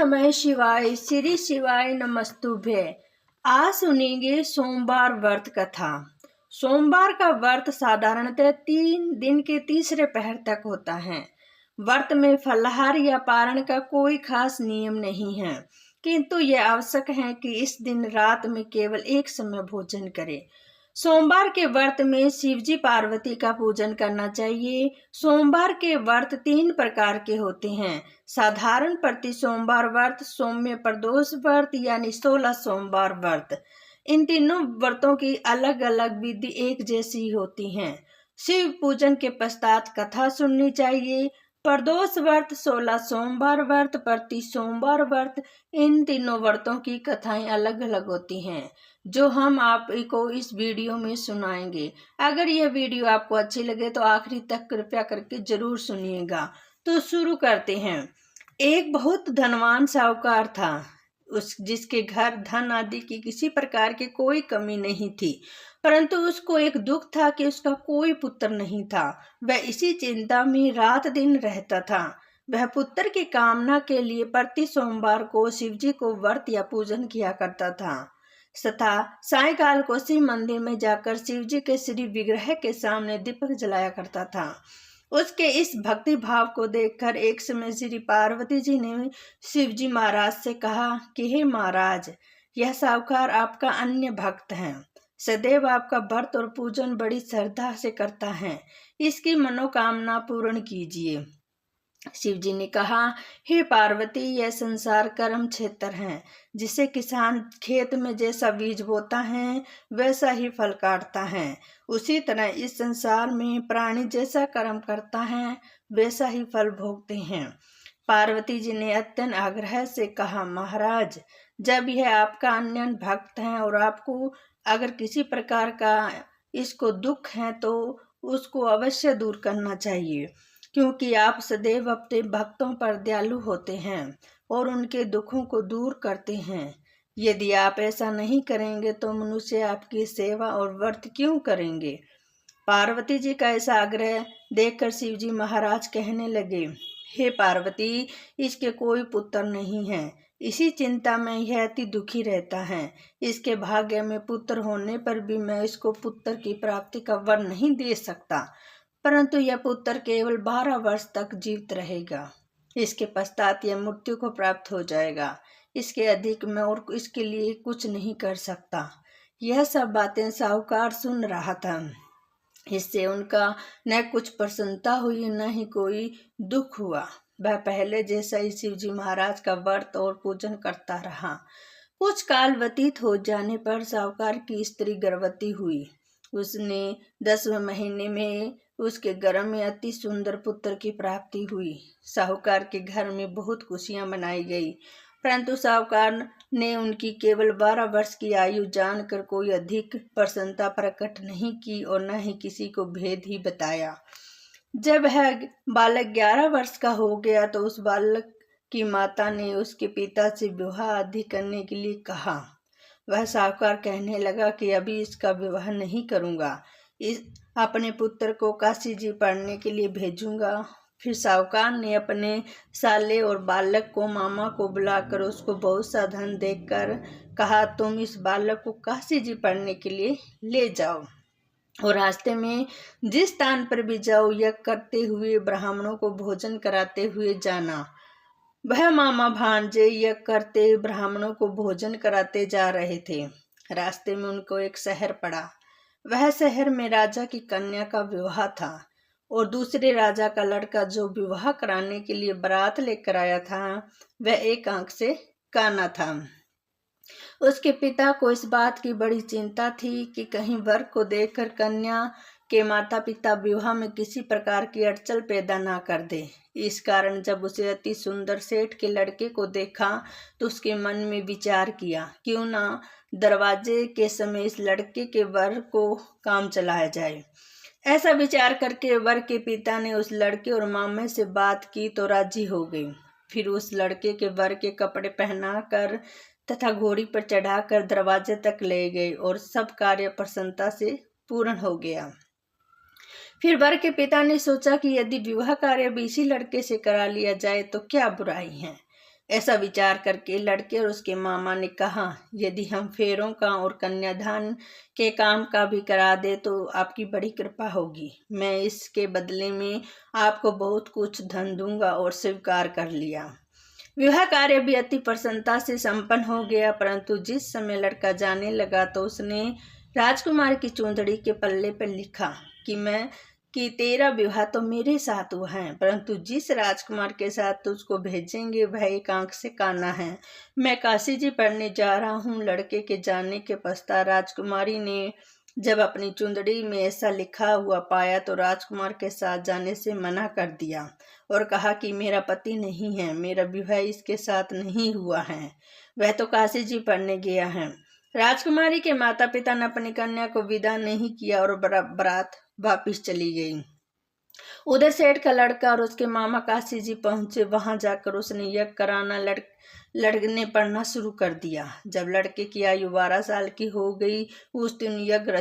नमः शिवाय। श्री शिवाय नमस्तुभ्य। आज सुनेंगे सोमवार व्रत कथा। सोमवार का व्रत साधारणतः 3 दिन के तीसरे पहर तक होता है। व्रत में फलाहार या पारण का कोई खास नियम नहीं है, किंतु यह आवश्यक है कि इस दिन रात में केवल एक समय भोजन करें। सोमवार के व्रत में शिवजी पार्वती का पूजन करना चाहिए। सोमवार के व्रत 3 प्रकार के होते हैं: साधारण प्रति सोमवार व्रत, सौम्य प्रदोष व्रत यानी 16 सोमवार व्रत। इन तीनों व्रतों की अलग अलग विधि एक जैसी होती है। शिव पूजन के पश्चात कथा सुननी चाहिए। प्रदोष व्रत, 16 सोमवार व्रत, प्रति सोमवार व्रत, इन तीनों व्रतों की कथाएं अलग अलग होती हैं, जो हम आपको इस वीडियो में सुनाएंगे। अगर यह वीडियो आपको अच्छी लगे तो आखिरी तक कृपया करके जरूर सुनिएगा। तो शुरू करते हैं। एक बहुत धनवान साहूकार था, जिसके घर धन आदि की किसी प्रकार की कोई कमी नहीं थी, परंतु उसको एक दुख था कि उसका कोई पुत्र नहीं था। वह इसी चिंता में रात दिन रहता था। वह पुत्र की कामना के लिए प्रति सोमवार को शिवजी को व्रत या पूजन किया करता था तथा सायंकाल को शिव मंदिर में जाकर शिवजी के श्री विग्रह के सामने दीपक जलाया करता था। उसके इस भक्ति भाव को देखकर एक समय श्री पार्वती जी ने शिवजी महाराज से कहा कि हे महाराज, यह साहूकार आपका अन्य भक्त है, सदैव आपका व्रत और पूजन बड़ी श्रद्धा से करता है, इसकी मनोकामना पूर्ण कीजिए। शिवजी ने कहा, हे पार्वती, यह संसार कर्म क्षेत्र है, जिसे किसान खेत में जैसा बीज बोता है वैसा ही फल काटता है। उसी तरह इस संसार में प्राणी जैसा कर्म करता है वैसा ही फल भोगते हैं। पार्वती जी ने अत्यंत आग्रह से कहा, महाराज, जब यह आपका अन्य भक्त है और आपको अगर किसी प्रकार का इसको दुख है तो उसको अवश्य दूर करना चाहिए, क्योंकि आप सदैव अपने भक्तों पर दयालु होते हैं और उनके दुखों को दूर करते हैं। यदि आप ऐसा नहीं करेंगे तो मनुष्य आपकी सेवा और व्रत क्यों करेंगे। पार्वती जी का ऐसा आग्रह देखकर शिवजी महाराज कहने लगे, हे पार्वती, इसके कोई पुत्र नहीं है, इसी चिंता में यह अति दुखी रहता है। इसके भाग्य में पुत्र होने पर भी मैं इसको पुत्र की प्राप्ति का वर नहीं दे सकता, परंतु यह पुत्र केवल 12 वर्ष तक जीवित रहेगा। इसके पश्चात यह मृत्यु को प्राप्त हो जाएगा। इसके अधिक मैं और इसके लिए कुछ नहीं कर सकता। यह सब बातें साहूकार सुन रहा था। इससे उनका न कुछ प्रसन्नता हुई न ही कोई दुख हुआ। वह पहले जैसा ही शिवजी महाराज का व्रत और पूजन करता रहा। कुछ काल व्यतीत हो जाने पर साहूकार की स्त्री गर्भवती हुई। उसने 10वें महीने में उसके गर्भ में अति सुंदर पुत्र की प्राप्ति हुई। साहूकार के घर में बहुत खुशियां मनाई गई, परंतु साहूकार ने उनकी केवल 12 वर्ष की आयु जानकर कोई अधिक प्रसन्नता प्रकट नहीं की और न ही किसी को भेद ही बताया। जब वह बालक 11 वर्ष का हो गया तो उस बालक की माता ने उसके पिता से विवाह आदि करने के लिए कहा। वह साहूकार कहने लगा कि अभी इसका विवाह नहीं करूंगा, अपने पुत्र को काशी जी पढ़ने के लिए भेजूंगा। फिर साहूकार ने अपने साले और बालक को मामा को बुलाकर उसको बहुत सा धन देकर कहा, तुम इस बालक को काशी जी पढ़ने के लिए ले जाओ और रास्ते में जिस स्थान पर भी जाओ यज्ञ करते हुए ब्राह्मणों को भोजन कराते हुए जाना। वह मामा भांजे यज्ञ करते ब्राह्मणों को भोजन कराते जा रहे थे। रास्ते में उनको एक शहर पड़ा। वह शहर में राजा की कन्या का विवाह था और दूसरे राजा का लड़का जो विवाह कराने के लिए बारात लेकर आया था वह एक आंख से काना था। उसके पिता को इस बात की बड़ी चिंता थी कि कहीं वर को देखकर कन्या के माता पिता विवाह में किसी प्रकार की अड़चन पैदा ना कर दे। इस कारण जब उसे अति सुंदर सेठ के लड़के को देखा तो उसके मन में विचार किया, क्यों ना दरवाजे के समय इस लड़के के वर को काम चलाया जाए। ऐसा विचार करके वर के पिता ने उस लड़के और मामे से बात की तो राजी हो गई। फिर उस लड़के के वर के कपड़े पहनाकर तथा घोड़ी पर चढ़ाकर दरवाजे तक ले गए और सब कार्य प्रसन्नता से पूर्ण हो गया। फिर वर के पिता ने सोचा कि यदि विवाह कार्य भी इसी लड़के से करा लिया जाए तो क्या बुराई है। ऐसा विचार करके लड़के और उसके मामा ने कहा, यदि हम फेरों का और कन्यादान के काम का भी करा दे तो आपकी बड़ी कृपा होगी। मैं इसके बदले में आपको बहुत कुछ धन दूंगा। और स्वीकार कर लिया। विवाह कार्य भी अति प्रसन्नता से संपन्न हो गया, परंतु जिस समय लड़का जाने लगा तो उसने राजकुमार की चूंदड़ी के पल्ले पर लिखा कि तेरा विवाह तो मेरे साथ हुआ है, परंतु जिस राजकुमार के साथ तुझको भेजेंगे वह एक आंख से काना है। मैं काशी जी पढ़ने जा रहा हूँ। लड़के के जाने के पश्चात राजकुमारी ने जब अपनी चुंदड़ी में ऐसा लिखा हुआ पाया तो राजकुमार के साथ जाने से मना कर दिया और कहा कि मेरा पति नहीं है, मेरा विवाह इसके साथ नहीं हुआ है, वह तो काशी जी पढ़ने गया है। राजकुमारी के माता पिता ने अपनी कन्या को विदा नहीं किया और बारात वापिस चली गई। उधर सेठ का लड़का और उसके मामा काशी जी पहुंचे। वहां जाकर उसने यज्ञ कराना लड़के ने पढ़ना शुरू कर दिया। जब लड़के की आयु 12 साल की हो गई, उस दिन यज्ञ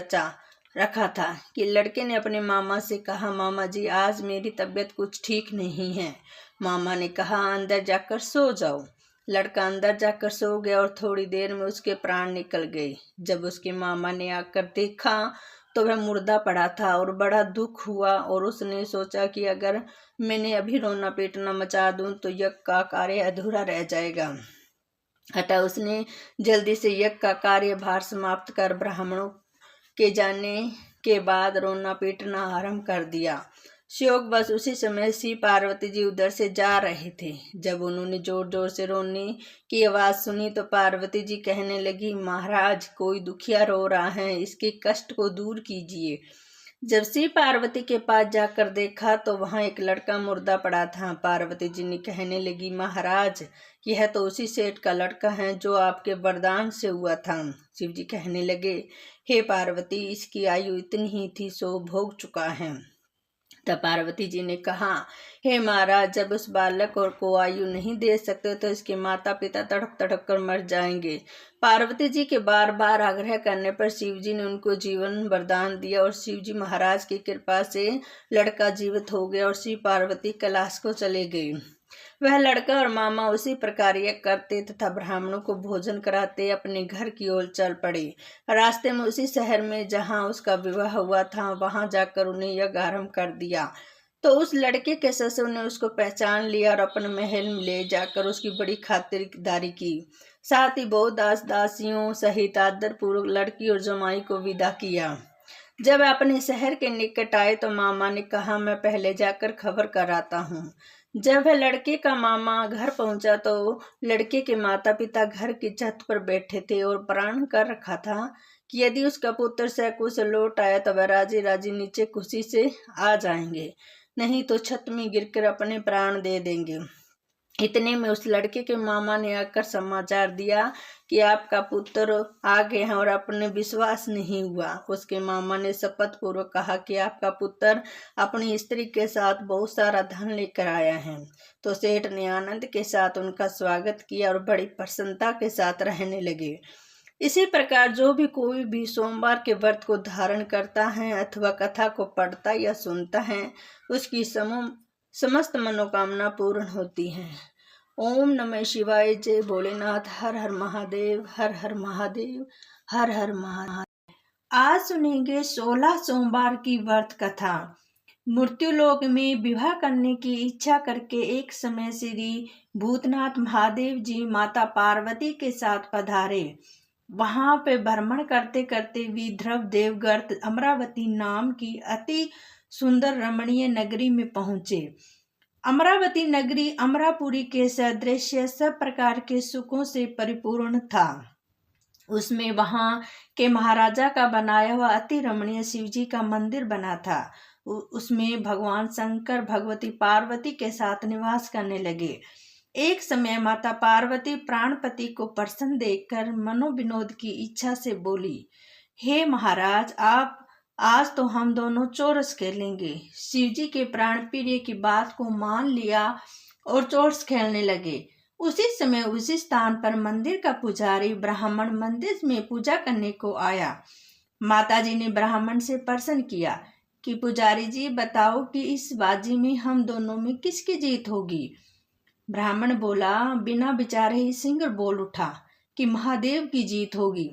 रखा था कि लड़के ने अपने मामा से कहा, मामा जी आज मेरी तबीयत कुछ ठीक नहीं है। मामा ने कहा, अंदर जाकर सो जाओ। लड़का अंदर जाकर सो गया और थोड़ी देर में उसके प्राण निकल गए। जब उसके मामा ने आकर देखा तो वह मुर्दा पड़ा था और बड़ा दुख हुआ और उसने सोचा कि अगर मैंने अभी रोना पीटना मचा दूं तो यज्ञ का कार्य अधूरा रह जाएगा। अतः उसने जल्दी से यज्ञ का कार्यभार समाप्त कर ब्राह्मणों के जाने के बाद रोना पीटना आरंभ कर दिया। शोक बस उसी समय श्री पार्वती जी उधर से जा रहे थे। जब उन्होंने जोर जोर से रोने की आवाज सुनी तो पार्वती जी कहने लगी, महाराज कोई दुखिया रो रहा है, इसके कष्ट को दूर कीजिए। जब श्री पार्वती के पास जाकर देखा तो वहां एक लड़का मुर्दा पड़ा था। पार्वती जी ने कहने लगी, महाराज यह तो उसी सेठ का लड़का है जो आपके वरदान से हुआ था। शिव जी कहने लगे, हे पार्वती इसकी आयु इतनी ही थी सो भोग चुका है। तब पार्वती जी ने कहा, हे महाराज जब उस बालक को आयु नहीं दे सकते तो इसके माता पिता तड़प तड़प कर मर जाएंगे। पार्वती जी के बार बार आग्रह करने पर शिव जी ने उनको जीवन वरदान दिया और शिव जी महाराज की कृपा से लड़का जीवित हो गया और श्री पार्वती कैलाश को चले गए। वह लड़का और मामा उसी प्रकार यज्ञ करते तथा ब्राह्मणों को भोजन कराते अपने घर की ओर चल पड़े। रास्ते में उसी शहर में जहां उसका विवाह हुआ था वहां जाकर उन्हें यज्ञ आरंभ कर दिया तो उस लड़के के ससुर ने उसको पहचान लिया और अपने महल में ले जाकर उसकी बड़ी खातिरदारी की। साथ ही बहुत दास दासियों सहित आदर पूर्वक लड़की और जमाई को विदा किया। जब अपने शहर के निकट आए तो मामा ने कहा, मैं पहले जाकर खबर कराता हूँ। जब वह लड़के का मामा घर पहुंचा तो लड़के के माता पिता घर की छत पर बैठे थे और प्रण कर रखा था कि यदि उसका पुत्र सकुशल लौट आया तो वह राजी राजी नीचे खुशी से आ जाएंगे, नहीं तो छत में गिरकर अपने प्राण दे देंगे। इतने में उस लड़के के मामा ने आकर समाचार दिया कि आपका पुत्र आ गए हैं और अपने विश्वास नहीं हुआ। उसके मामा ने शपथ पूर्वक कहा कि आपका पुत्र अपनी स्त्री के साथ बहुत सारा धन लेकर आया है। तो सेठ ने आनंद के साथ उनका स्वागत किया और बड़ी प्रसन्नता के साथ रहने लगे। इसी प्रकार जो भी कोई भी सोमवार के व्रत को धारण करता है अथवा कथा को पढ़ता या सुनता है उसकी समस्त मनोकामना पूर्ण होती है। ओम नमः शिवाय। जय भोलेनाथ। हर हर महादेव, हर हर महादेव, हर हर महादेव। आज सुनेंगे 16 सोमवार की व्रत कथा। मृत्युलोक में विवाह करने की इच्छा करके एक समय श्री भूतनाथ महादेव जी माता पार्वती के साथ पधारे। वहां पे भ्रमण करते करते विदर्भ देवगर्त अमरावती नाम की अति सुंदर रमणीय नगरी में पहुंचे। अमरावती नगरी अमरापुरी के सदृश सब प्रकार के सुखों से परिपूर्ण था। उसमें वहां के महाराजा का बनाया हुआ अति रमणीय शिव जी का मंदिर बना था। उसमें भगवान शंकर भगवती पार्वती के साथ निवास करने लगे। एक समय माता पार्वती प्राणपति को प्रसन्न देखकर मनोविनोद की इच्छा से बोली, हे महाराज आप आज तो हम दोनों चौरस खेलेंगे। शिवजी के प्राण प्रिय की बात को मान लिया और चौरस खेलने लगे। उसी समय उसी स्थान पर मंदिर का पुजारी ब्राह्मण मंदिर में पूजा करने को आया। माताजी ने ब्राह्मण से प्रश्न किया कि पुजारी जी बताओ कि इस बाजी में हम दोनों में किसकी जीत होगी। ब्राह्मण बोला। बिना विचारे ही सिंह बोल उठा कि महादेव की जीत होगी।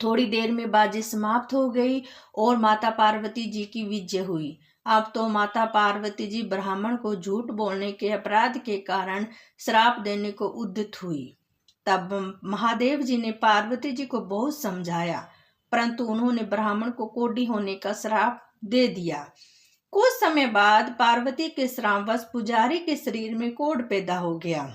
थोड़ी देर में बाजी समाप्त हो गई और माता पार्वती जी की विजय हुई। अब तो माता पार्वती जी ब्राह्मण को झूठ बोलने के अपराध के कारण श्राप देने को उद्यत हुई। तब महादेव जी ने पार्वती जी को बहुत समझाया, परंतु उन्होंने ब्राह्मण को कोढ़ी होने का श्राप दे दिया। कुछ समय बाद पार्वती के श्रापवश पुजारी के शरीर में कोढ़ पैदा हो गया।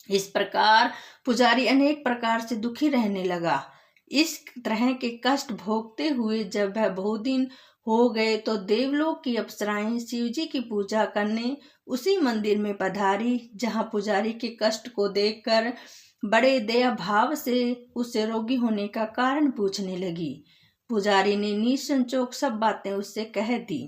इस प्रकार पुजारी अनेक प्रकार से दुखी रहने लगा। इस तरह के कष्ट भोगते हुए जब वह बहुत दिन हो गए तो देवलोक की अप्सराएं शिवजी की पूजा करने उसी मंदिर में पधारी, जहां पुजारी के कष्ट को देखकर बड़े दया भाव से उससे रोगी होने का कारण पूछने लगी। पुजारी ने निसंकोच सब बातें उससे कह दी।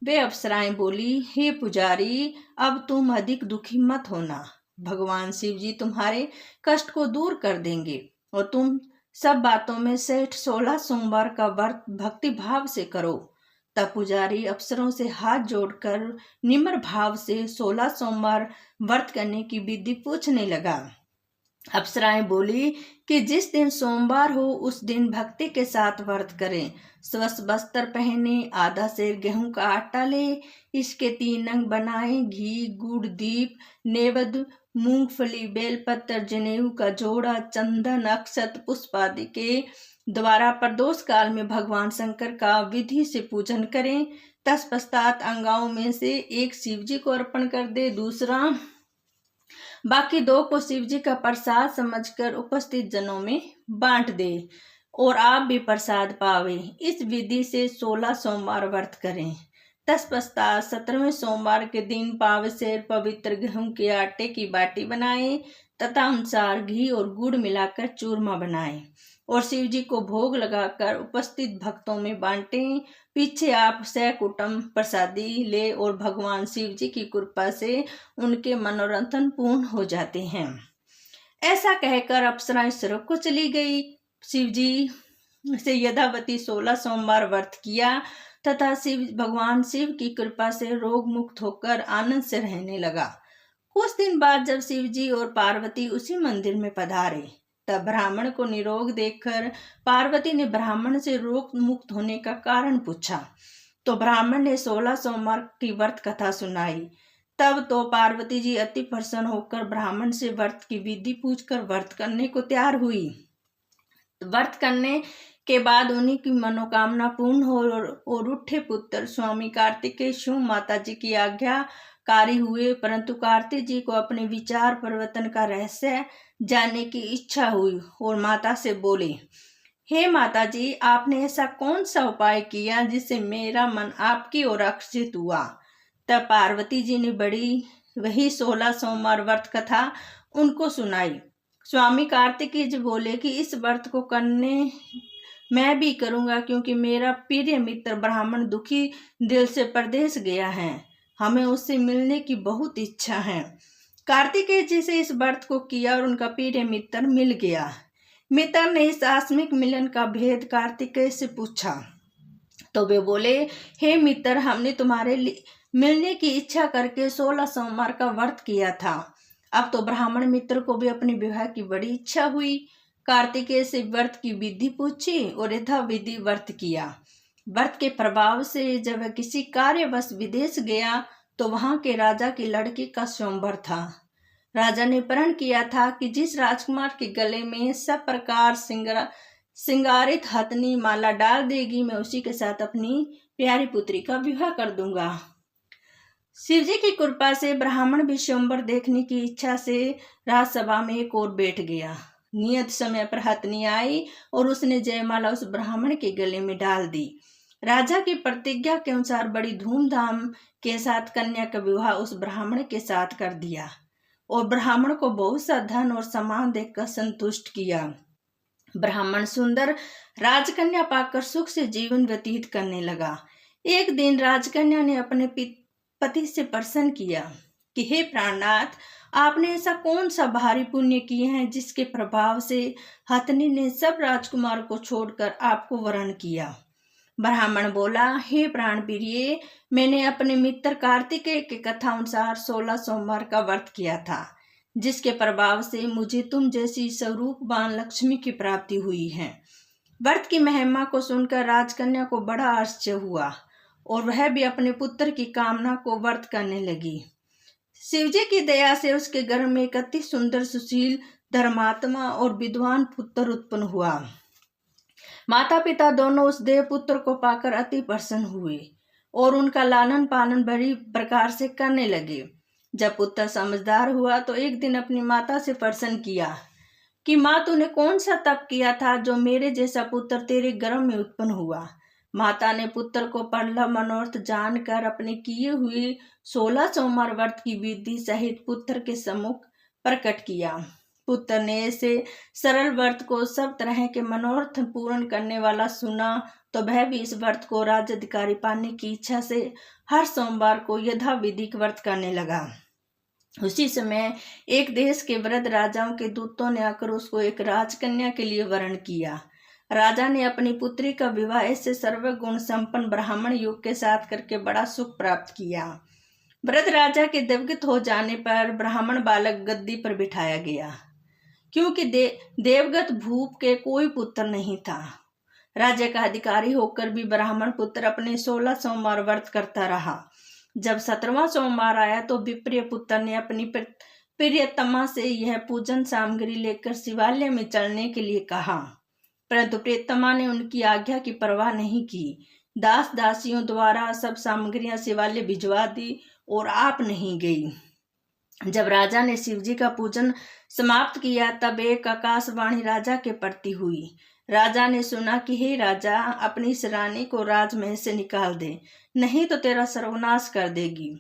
वे अप्सराएं बोली, हे पुजारी, अब तुम अधिक दुखी मत होना। भगवान शिव जी तुम्हारे कष्ट को दूर कर देंगे और तुम सब बातों में सेठ 16 सोमवार का व्रत भक्ति भाव से करो। तब पुजारी अप्सरों से हाथ जोड़कर निम्र भाव से 16 सोमवार व्रत करने की विधि पूछने लगा। अप्सराएं बोली कि जिस दिन सोमवार हो उस दिन भक्ति के साथ व्रत करें। स्वस्थ वस्त्र पहने, आधा सेर गेहूं का आटा ले, इसके 3 अंग बनाए, घी, गुड़, दीप, नैवेद्य, मूंगफली, बेलपत्र, जनेऊ का जोड़ा, चंदन, अक्षत, पुष्प आदि के द्वारा प्रदोष काल में भगवान शंकर का विधि से पूजन करें। तत्पश्चात अंगाओं में से एक शिवजी को अर्पण कर दे, दूसरा बाकी 2 को शिवजी का प्रसाद समझकर उपस्थित जनों में बांट दे और आप भी प्रसाद पावे। इस विधि से 16 सोमवार व्रत करें। तत्पश्चात 17वें सोमवार के दिन पाव सेर पवित्र गेहूं के आटे की बाटी बनाएं तथा अनुसार घी और गुड़ मिलाकर चूरमा बनाएं और शिवजी को भोग लगाकर उपस्थित भक्तों में बांटें। पीछे आप सकुटुंब प्रसादी ले और भगवान शिव जी की कृपा से उनके मनोरंजन पूर्ण हो जाते हैं। ऐसा कहकर अप्सराएं स्वर्ग को चली गई। शिव जी से यथावती 16 सोमवार व्रत किया तथा भगवान शिव की कृपा से रोग मुक्त होकर आनंद से रहने लगा। कुछ दिन बाद जब शिव जी और पार्वती उसी मंदिर में पधारे तब ब्राह्मण को निरोग देखकर पार्वती ने ब्राह्मण से रोग मुक्त होने का कारण पूछा तो ब्राह्मण ने 16 सोमवार की व्रत कथा सुनाई। तब तो पार्वती जी अति प्रसन्न होकर ब्राह्मण से व्रत की विधि पूछकर व्रत करने को तैयार हुई। व्रत करने के बाद उन्हीं की मनोकामना पूर्ण हो और उठे पुत्र स्वामी कार्तिकेय माता जी की आज्ञाकारी हुए। परंतु कार्तिक जी को अपने विचार परिवर्तन का रहस्य जानने की इच्छा हुई और माता से बोले, हे माता जी, आपने ऐसा कौन सा उपाय किया जिससे मेरा मन आपकी ओर आकर्षित हुआ। तब पार्वती जी ने वही 16 सोमवार व्रत कथा उनको सुनाई। स्वामी कार्तिकेय जी बोले कि इस व्रत को करने मैं भी करूंगा, क्योंकि मेरा प्रिय मित्र ब्राह्मण दुखी दिल से परदेश गया है, हमें उससे मिलने की बहुत इच्छा है। कार्तिकेय जी से इस व्रत को किया और उनका प्रिय मित्र मिल गया। मित्र ने इस आकस्मिक मिलन का भेद कार्तिकेय से पूछा तो वे बोले, हे मित्र, हमने तुम्हारे मिलने की इच्छा करके 16 सोमवार का व्रत किया था। अब तो ब्राह्मण मित्र को भी अपने विवाह की बड़ी इच्छा हुई। कार्तिकेय से व्रत की विधि पूछी और यथा विधि व्रत किया। व्रत के प्रभाव से जब वह किसी कार्यवश विदेश गया तो वहां के राजा की लड़की का स्वयंवर था। राजा ने प्रण किया था कि जिस राजकुमार के गले में सब प्रकार सिंगारित हथनी माला डाल देगी, मैं उसी के साथ अपनी प्यारी पुत्री का विवाह कर दूंगा। शिवजी की कृपा से ब्राह्मण भी स्वयंवर देखने की इच्छा से राजसभा में एक ओर बैठ गया। नियत समय पर हथनी आई और उसने जयमाला उस ब्राह्मण के गले में डाल दी। राजा की प्रतिज्ञा के अनुसार बड़ी धूमधाम के साथ कन्या का विवाह उस ब्राह्मण के साथ कर दिया और ब्राह्मण को बहुत सा धन और सामान देकर संतुष्ट किया। ब्राह्मण सुंदर राजकन्या पाकर सुख से जीवन व्यतीत करने लगा। एक दिन राजकन्या ने अपने पति से प्रश्न किया कि हे प्राणनाथ, आपने ऐसा कौन सा भारी पुण्य किए हैं जिसके प्रभाव से हथनी ने सब राजकुमार को छोड़कर आपको वरण किया। ब्राह्मण बोला, हे प्राण प्रिय, मैंने अपने मित्र कार्तिकेय के कथा अनुसार 16 सोमवार का व्रत किया था, जिसके प्रभाव से मुझे तुम जैसी स्वरूपवान लक्ष्मी की प्राप्ति हुई है। व्रत की महिमा को सुनकर राजकन्या को बड़ा आश्चर्य हुआ और वह भी अपने पुत्र की कामना को व्रत करने लगी। शिवजी की दया से उसके गर्भ में एक अति सुंदर, सुशील, धर्मात्मा और विद्वान पुत्र उत्पन्न हुआ। माता पिता दोनों उस देव पुत्र को पाकर अति प्रसन्न हुए और उनका लालन पालन बड़ी प्रकार से करने लगे। जब पुत्र समझदार हुआ तो एक दिन अपनी माता से प्रश्न किया कि माँ, तूने कौन सा तप किया था जो मेरे जैसा पुत्र तेरे गर्भ में उत्पन्न हुआ। माता ने पुत्र को प्रबल मनोरथ जानकर अपने किए हुए 16 सोमवार व्रत की विधि सहित पुत्र के सम्मुख प्रकट किया। पुत्र ने ऐसे सरल व्रत को सब तरह के मनोरथ पूर्ण करने वाला सुना तो वह भी इस व्रत को राज्याधिकारी पाने की इच्छा से हर सोमवार को यथाविधिक व्रत करने लगा। उसी समय एक देश के वृद्ध राजाओं के दूतों ने आकर उसको एक राजकन्या के लिए वरण किया। राजा ने अपनी पुत्री का विवाह ऐसे सर्वगुण संपन्न ब्राह्मण युग के साथ करके बड़ा सुख प्राप्त किया। वृद्ध राजा के देवगत हो जाने पर ब्राह्मण बालक गद्दी पर बिठाया गया, क्योंकि देवगत भूप के कोई पुत्र नहीं था। राज्य का अधिकारी होकर भी ब्राह्मण पुत्र अपने 16 सोमवार व्रत करता रहा। जब 17वां सोमवार आया तो विप्रिय पुत्र ने अपनी प्रियतमा से यह पूजन सामग्री लेकर शिवालय में चलने के लिए कहा, परंतु प्रियतमा ने उनकी आज्ञा की परवाह नहीं की। दास दासियों द्वारा सब सामग्रियां शिवालय भिजवा दी और आप नहीं गई। जब राजा ने शिवजी का पूजन समाप्त किया तब एक आकाशवाणी राजा के प्रति हुई। राजा ने सुना कि हे राजा, अपनी इस रानी को राजमहल से निकाल दे, नहीं तो तेरा सर्वनाश कर देगी।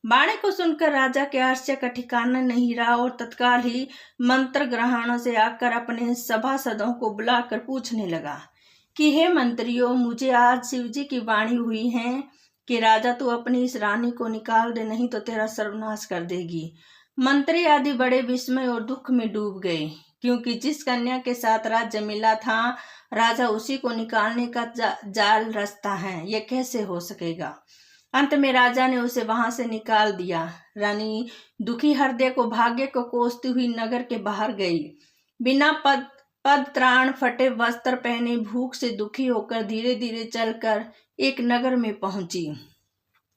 वाणी को सुनकर राजा के आश्चर्य का ठिकाना नहीं रहा और तत्काल ही मंत्र ग्रहण से आकर अपने सभासदों को बुलाकर पूछने लगा कि हे मंत्रियों, मुझे आज शिवजी की वाणी हुई है कि राजा तू अपनी इस रानी को निकाल दे, नहीं तो तेरा सर्वनाश कर देगी। मंत्री आदि बड़े विस्मय और दुख में डूब गए, क्योंकि जिस कन्या के साथ राज्य मिला था राजा उसी को निकालने का जाल रचता है, यह कैसे हो सकेगा। अंत में राजा ने उसे वहां से निकाल दिया। रानी दुखी हृदय को भाग्य को कोसती हुई नगर के बाहर गई। बिना पद त्राण, फटे वस्त्र पहने, भूख से दुखी होकर धीरे धीरे चलकर एक नगर में पहुंची।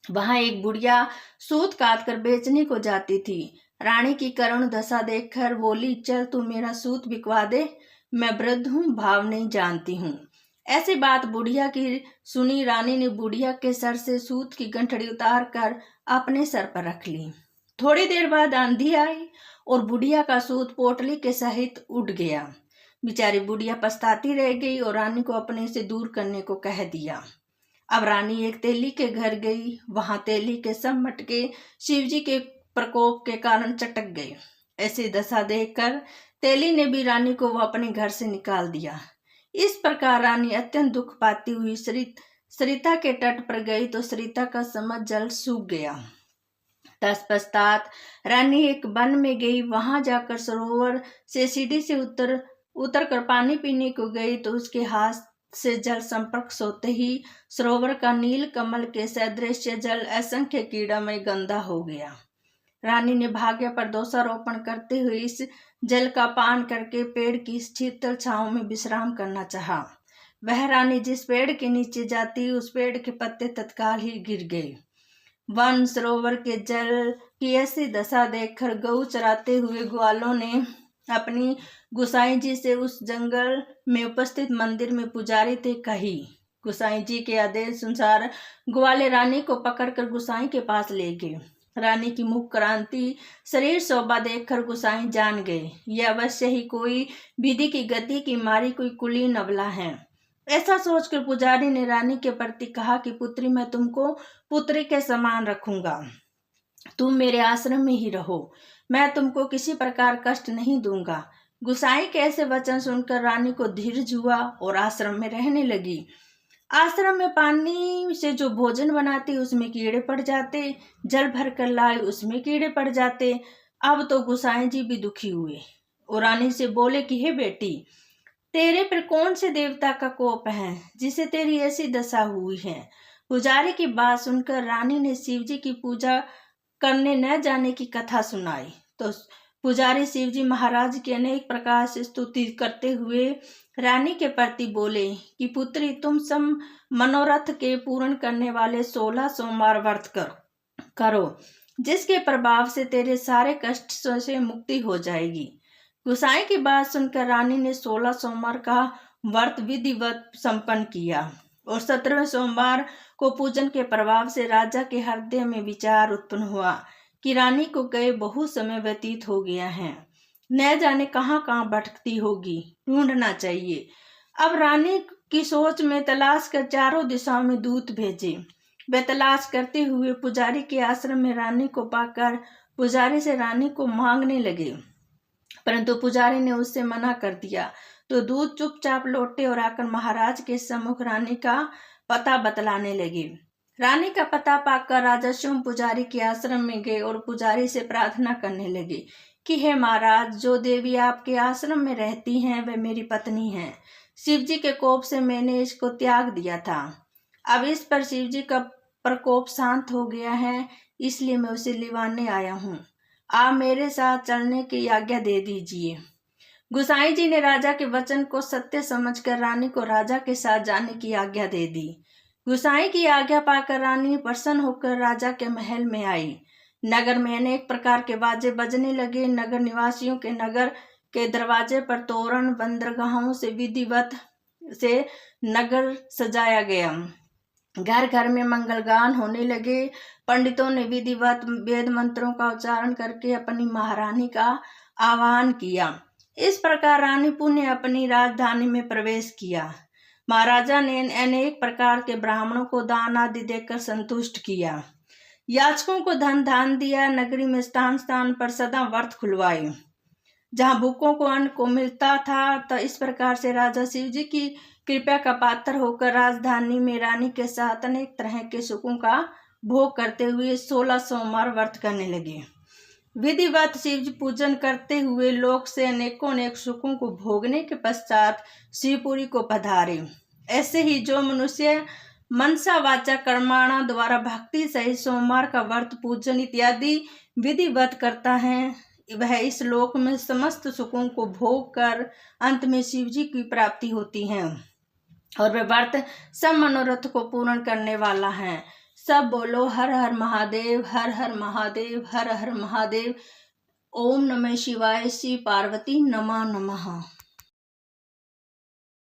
वहां एक बुढ़िया सूत काट कर बेचने को जाती थी। रानी की करुण दशा देखकर बोली, चल तू मेरा सूत बिकवा दे, मैं वृद्ध हूँ, भाव नहीं जानती हूँ। ऐसी बात बुढ़िया की सुनी रानी ने बुढ़िया के सर से सूत की गंठड़ी उतार कर अपने सर पर रख ली। थोड़ी देर बाद आंधी आई और बुढ़िया का सूत पोटली के सहित उड़ गया। बेचारी बुढ़िया पछताती रह गई और रानी को अपने से दूर करने को कह दिया। अब रानी एक तेली के घर गई। वहां तेली के सब मटके शिवजी के प्रकोप के कारण चटक गए। ऐसी दशा देखकर तेली ने भी रानी को अपने घर से निकाल दिया। इस प्रकार रानी अत्यंत दुख पाती हुई सरिता के तट पर गई तो सरिता का समस्त जल सूख गया। तत्पश्चात रानी एक वन में गई। वहां जाकर सरोवर से सीढ़ी से उतर कर पानी पीने को गई तो उसके हाथ से जल संपर्क होते ही सरोवर का नील कमल के सदृश जल असंख्य कीड़ामय गंदा हो गया। रानी ने भाग्य पर दोषारोपण करते हुए इस जल का पान करके पेड़ की शीतल छांव में विश्राम करना चाहा। वह रानी जिस पेड़ के नीचे जाती उस पेड़ के पत्ते तत्काल ही गिर गए। वन सरोवर के जल की ऐसी दशा देखकर गऊ चराते हुए ग्वालों ने अपनी गुसाई जी से उस जंगल में उपस्थित मंदिर में पुजारी थे कही। गुसाई जी के आदेश अनुसार ग्वाले रानी को पकड़कर गुसाई के पास ले गए। रानी की मुख क्रांति, शरीर शोभा देखकर गुसाई जान गए यह अवश्य ही कोई विधि की गति की मारी कोई कुलीन अबला है। ऐसा सोचकर पुजारी ने रानी के प्रति कहा कि पुत्री, मैं तुमको पुत्री के समान रखूंगा, तुम मेरे आश्रम में ही रहो, मैं तुमको किसी प्रकार कष्ट नहीं दूंगा। गुसाई के ऐसे वचन सुनकर रानी को धीरज हुआ और आश्रम में रहने लगी। आश्रम में पानी से जो भोजन बनाती उसमें कीड़े पड़ जाते, जल भर कर लाए उसमें कीड़े पड़ जाते। अब तो गुसाई जी भी दुखी हुए और रानी से बोले कि हे बेटी, तेरे पर कौन से देवता का कोप है जिसे तेरी ऐसी दशा हुई है। पुजारी की बात सुनकर रानी ने शिवजी की पूजा करने न जाने की कथा सुनाई। तो पुजारी शिवजी महाराज की अनेक प्रकार से स्तुति करते हुए रानी के प्रति बोले कि पुत्री, तुम सब मनोरथ के पूर्ण करने वाले 16 सोमवार व्रत करो, जिसके प्रभाव से तेरे सारे कष्ट से मुक्ति हो जाएगी। गुसाई की बात सुनकर रानी ने 16 सोमवार का व्रत विधिवत संपन्न किया और 17वें सोमवार को पूजन के प्रभाव से राजा के हृदय में विचार उत्पन्न हुआ कि रानी को गए बहुत समय व्यतीत हो गया है, न जाने कहाँ कहाँ भटकती होगी, ढूंढना चाहिए। अब रानी की सोच में तलाश कर चारों दिशाओं में दूत भेजे। वे तलाश करते हुए पुजारी के आश्रम में रानी को पाकर पुजारी से रानी को मांगने लगे, परंतु पुजारी ने उससे मना कर दिया। तो दूत चुपचाप लौटे और आकर महाराज के सम्मुख रानी का पता बतलाने लगे। रानी का पता पाकर राजा शुंभ पुजारी के आश्रम में गए और पुजारी से प्रार्थना करने लगे कि हे महाराज, जो देवी आपके आश्रम में रहती हैं वह मेरी पत्नी है। शिवजी के कोप से मैंने इसको त्याग दिया था। अब इस पर शिवजी का प्रकोप शांत हो गया है, इसलिए मैं उसे लिवाने आया हूँ। आप मेरे साथ चलने की आज्ञा दे दीजिए। गुसाई जी ने राजा के वचन को सत्य समझकर रानी को राजा के साथ जाने की आज्ञा दे दी। गुसाई की आज्ञा पाकर रानी प्रसन्न होकर राजा के महल में आई। नगर में अनेक प्रकार के बाजे बजने लगे। नगर निवासियों के नगर के दरवाजे पर तोरण बंदरगाहों से विधिवत से नगर सजाया गया। घर घर में मंगलगान होने लगे। पंडितों ने विधिवत वेद मंत्रों का उच्चारण करके अपनी महारानी का आह्वान किया। इस प्रकार रानीपुर ने अपनी राजधानी में प्रवेश किया। महाराजा ने अनेक प्रकार के ब्राह्मणों को दान आदि देकर संतुष्ट किया। याचकों को धन दान दिया। नगरी में स्थान स्थान पर सदा व्रत खुलवाए, जहाँ भूखों को अन्न को मिलता था। तो इस प्रकार से राजा शिवजी की कृपा का पात्र होकर राजधानी में रानी के साथ अनेक तरह के सुखों का भोग करते हुए 16 सोमवार व्रत करने लगे। विधिवत शिव पूजन करते हुए लोक से अनेक सुखों को भोगने के पश्चात शिवपुरी को पधारे। ऐसे ही जो मनुष्य मनसा वाचा कर्माणा द्वारा भक्ति सहित सोमवार का व्रत पूजन इत्यादि विधिवत करता है, वह इस लोक में समस्त सुखों को भोग कर अंत में शिवजी की प्राप्ति होती है और वह व्रत सब मनोरथ को पूर्ण करने वाला है। सब बोलो हर हर महादेव, हर हर महादेव, हर हर महादेव। ओम नमः शिवाय। श्री पार्वती नमः नमः।